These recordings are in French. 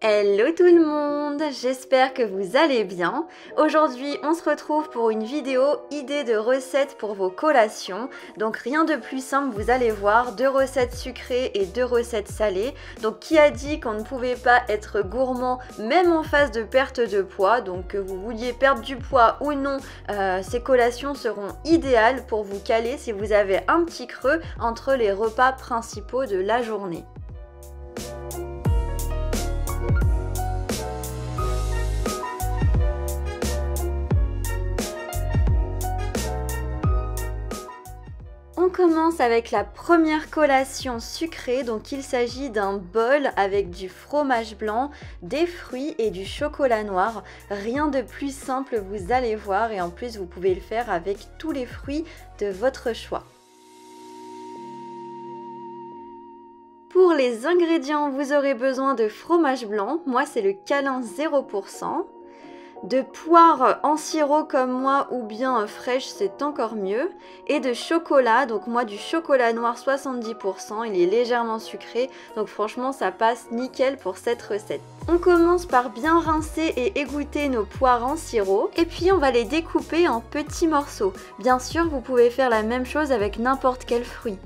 Hello tout le monde, j'espère que vous allez bien. Aujourd'hui on se retrouve pour une vidéo idée de recettes pour vos collations. Donc rien de plus simple, vous allez voir, 2 recettes sucrées et 2 recettes salées. Donc qui a dit qu'on ne pouvait pas être gourmand même en phase de perte de poids. Donc que vous vouliez perdre du poids ou non, ces collations seront idéales pour vous caler si vous avez un petit creux entre les repas principaux de la journée. On commence avec la première collation sucrée, donc il s'agit d'un bol avec du fromage blanc, des fruits et du chocolat noir. Rien de plus simple, vous allez voir, et en plus vous pouvez le faire avec tous les fruits de votre choix. Pour les ingrédients, vous aurez besoin de fromage blanc, moi c'est le câlin 0%. De poire en sirop comme moi ou bien fraîche, c'est encore mieux, et de chocolat, donc moi du chocolat noir 70%, il est légèrement sucré, donc franchement ça passe nickel pour cette recette. On commence par bien rincer et égoutter nos poires en sirop, et puis on va les découper en petits morceaux. Bien sûr, vous pouvez faire la même chose avec n'importe quel fruit.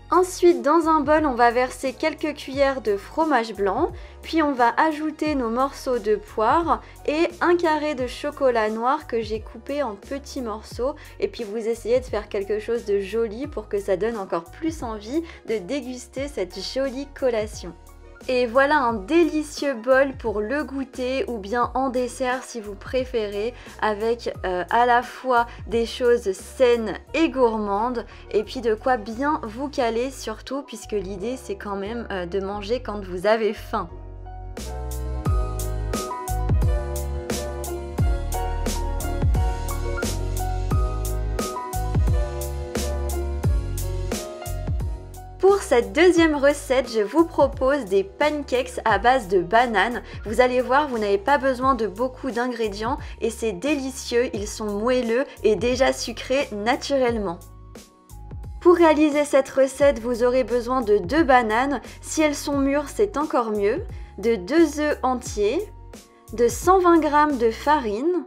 Ensuite, dans un bol, on va verser quelques cuillères de fromage blanc, puis on va ajouter nos morceaux de poire et un carré de chocolat noir que j'ai coupé en petits morceaux. Et puis vous essayez de faire quelque chose de joli pour que ça donne encore plus envie de déguster cette jolie collation. Et voilà un délicieux bol pour le goûter ou bien en dessert si vous préférez, avec à la fois des choses saines et gourmandes et puis de quoi bien vous caler surtout, puisque l'idée c'est quand même de manger quand vous avez faim. Pour cette deuxième recette, je vous propose des pancakes à base de bananes. Vous allez voir, vous n'avez pas besoin de beaucoup d'ingrédients et c'est délicieux, ils sont moelleux et déjà sucrés naturellement. Pour réaliser cette recette, vous aurez besoin de 2 bananes, si elles sont mûres c'est encore mieux, de 2 œufs entiers, de 120 g de farine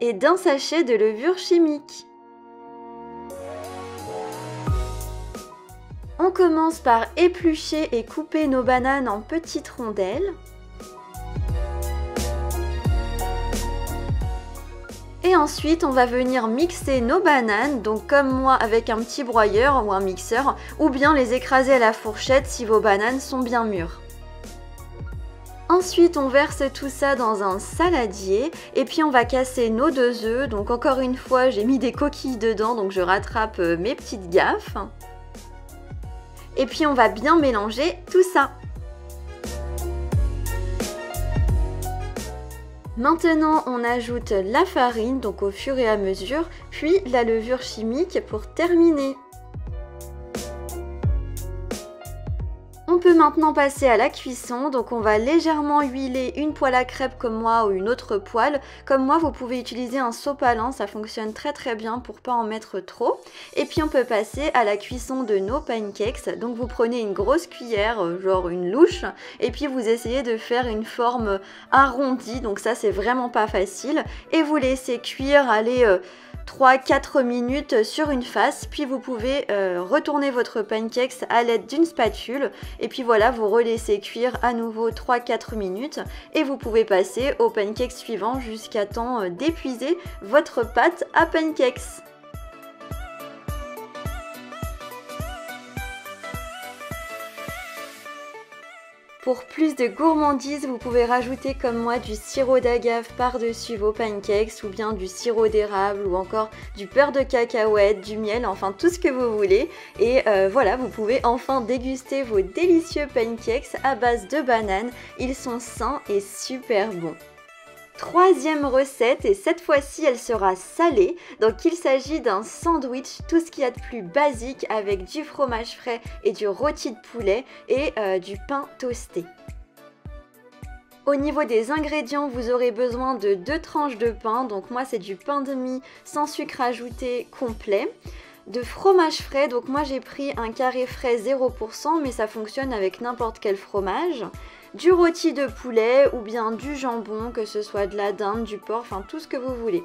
et d'un sachet de levure chimique. On commence par éplucher et couper nos bananes en petites rondelles. Et ensuite, on va venir mixer nos bananes, donc comme moi avec un petit broyeur ou un mixeur, ou bien les écraser à la fourchette si vos bananes sont bien mûres. Ensuite, on verse tout ça dans un saladier et puis on va casser nos 2 œufs. Donc encore une fois, j'ai mis des coquilles dedans, donc je rattrape mes petites gaffes. Et puis on va bien mélanger tout ça. Maintenant on ajoute la farine, donc au fur et à mesure, puis la levure chimique pour terminer. On peut maintenant passer à la cuisson, donc on va légèrement huiler une poêle à crêpes comme moi ou une autre poêle. Comme moi, vous pouvez utiliser un sopalin, ça fonctionne très bien pour pas en mettre trop. Et puis on peut passer à la cuisson de nos pancakes. Donc vous prenez une grosse cuillère, genre une louche, et puis vous essayez de faire une forme arrondie, donc ça c'est vraiment pas facile. Et vous laissez cuire, allez... 3-4 minutes sur une face, puis vous pouvez retourner votre pancakes à l'aide d'une spatule et puis voilà, vous relaissez cuire à nouveau 3-4 minutes et vous pouvez passer au pancake suivant jusqu'à temps d'épuiser votre pâte à pancakes. Pour plus de gourmandise, vous pouvez rajouter comme moi du sirop d'agave par-dessus vos pancakes ou bien du sirop d'érable ou encore du beurre de cacahuète, du miel, enfin tout ce que vous voulez. Et voilà, vous pouvez enfin déguster vos délicieux pancakes à base de bananes. Ils sont sains et super bons. Troisième recette, et cette fois-ci elle sera salée, donc il s'agit d'un sandwich, tout ce qu'il y a de plus basique avec du fromage frais et du rôti de poulet et du pain toasté. Au niveau des ingrédients, vous aurez besoin de 2 tranches de pain, donc moi c'est du pain de mie sans sucre ajouté complet. de fromage frais, donc moi j'ai pris un carré frais 0%, mais ça fonctionne avec n'importe quel fromage. Du rôti de poulet ou bien du jambon, que ce soit de la dinde, du porc, enfin tout ce que vous voulez.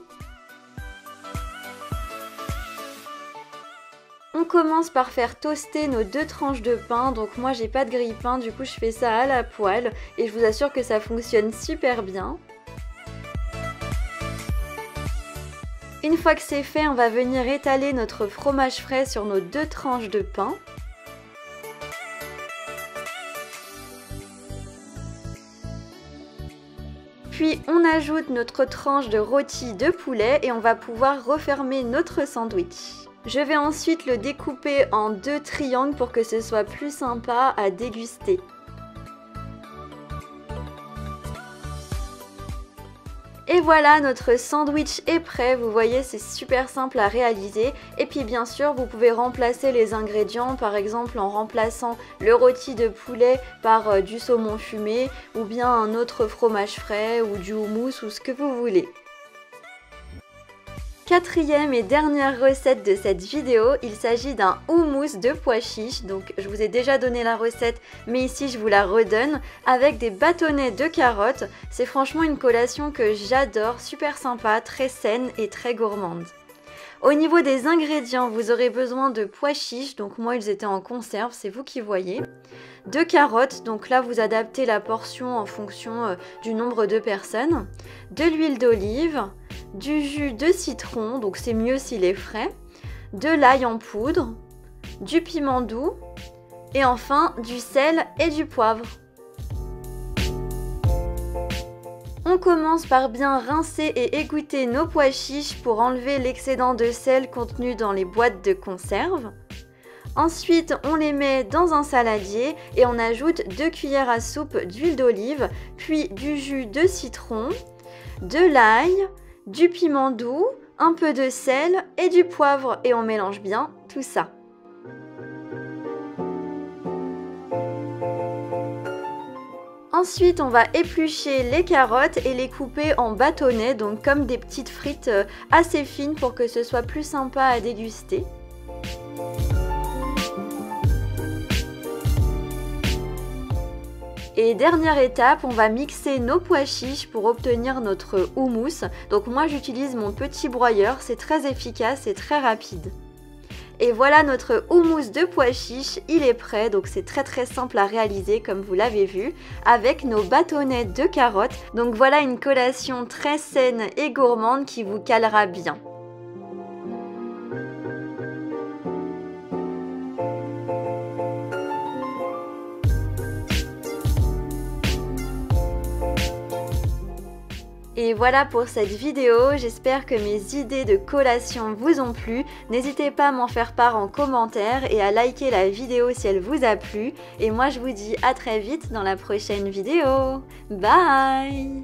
On commence par faire toaster nos 2 tranches de pain, donc moi j'ai pas de grille-pain, du coup je fais ça à la poêle et je vous assure que ça fonctionne super bien. Une fois que c'est fait, on va venir étaler notre fromage frais sur nos 2 tranches de pain. Puis on ajoute notre tranche de rôti de poulet et on va pouvoir refermer notre sandwich. Je vais ensuite le découper en 2 triangles pour que ce soit plus sympa à déguster. Et voilà, notre sandwich est prêt, vous voyez c'est super simple à réaliser. Et puis bien sûr vous pouvez remplacer les ingrédients, par exemple en remplaçant le rôti de poulet par du saumon fumé ou bien un autre fromage frais ou du houmous ou ce que vous voulez. Quatrième et dernière recette de cette vidéo, il s'agit d'un houmous de pois chiches. Donc je vous ai déjà donné la recette, mais ici je vous la redonne avec des bâtonnets de carottes. C'est franchement une collation que j'adore, super sympa, très saine et très gourmande. Au niveau des ingrédients, vous aurez besoin de pois chiches, donc moi ils étaient en conserve, c'est vous qui voyez. De carottes, donc là vous adaptez la portion en fonction du nombre de personnes. De l'huile d'olive, du jus de citron, donc c'est mieux s'il est frais. De l'ail en poudre, du piment doux et enfin du sel et du poivre. On commence par bien rincer et égoutter nos pois chiches pour enlever l'excédent de sel contenu dans les boîtes de conserve. Ensuite, on les met dans un saladier et on ajoute 2 cuillères à soupe d'huile d'olive, puis du jus de citron, de l'ail, du piment doux, un peu de sel et du poivre et on mélange bien tout ça. Ensuite, on va éplucher les carottes et les couper en bâtonnets, donc comme des petites frites assez fines pour que ce soit plus sympa à déguster. Et dernière étape, on va mixer nos pois chiches pour obtenir notre houmous. Donc moi j'utilise mon petit broyeur, c'est très efficace et très rapide. Et voilà notre houmous de pois chiches, il est prêt, donc c'est très simple à réaliser comme vous l'avez vu, avec nos bâtonnets de carottes. Donc voilà une collation très saine et gourmande qui vous calera bien. Et voilà pour cette vidéo, j'espère que mes idées de collation vous ont plu. N'hésitez pas à m'en faire part en commentaire et à liker la vidéo si elle vous a plu. Et moi je vous dis à très vite dans la prochaine vidéo. Bye!